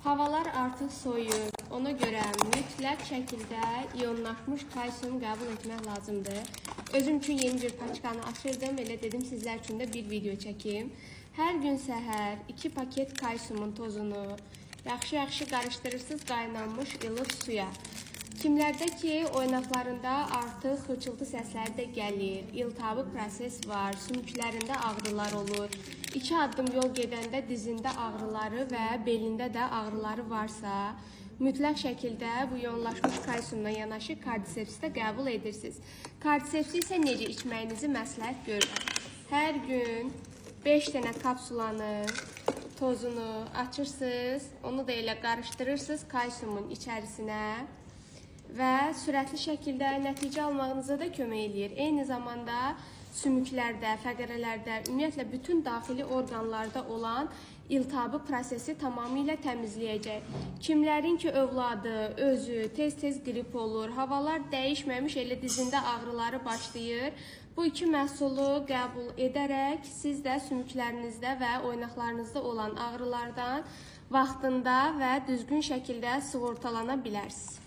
Havalar artıq soyur. Ona görə mütləq şəkildə iyonlaşmış kalsium qəbul etmək lazımdır. Özüm üçün yeni bir paçkanı açırdım. Elə dedim sizlər üçün də bir video çəkim. Hər gün səhər 2 paket kalsiumun tozunu yaxşı-yaxşı qarışdırırsınız qaynanmış ilıq suya. Kimlərdə ki, oynaqlarında artıq xırçıltı səsləri də gəlir, iltihabı proses var, sümüklərində ağrılar olur. 2 addım yol gedəndə dizində ağrıları və belində də ağrıları varsa, mütləq şəkildə bu iyonlaşmış kalsiumla yanaşı kardisepsi də qəbul edirsiniz. Kardisepsi isə necə içməyinizi məsləhət görürəm. Hər gün 5 dənə kapsulanı, tozunu açırsınız, onu da elə qarışdırırsınız kalsiumun içərisinə və sürətli şəkildə nəticə almağınıza da kömək eləyir. Eyni zamanda sümüklərdə, fəqərələrdə, ümumiyyətlə bütün daxili orqanlarda olan iltihabı prosesi tamamilə təmizləyəcək. Kimlərin ki, övladı, özü tez-tez qrip olur, havalar dəyişməmiş elə dizində ağrıları başlayır. Bu 2 məhsulu qəbul edərək siz də sümüklərinizdə və oynaqlarınızda olan ağrılardan vaxtında və düzgün şəkildə sığortalana bilərsiniz.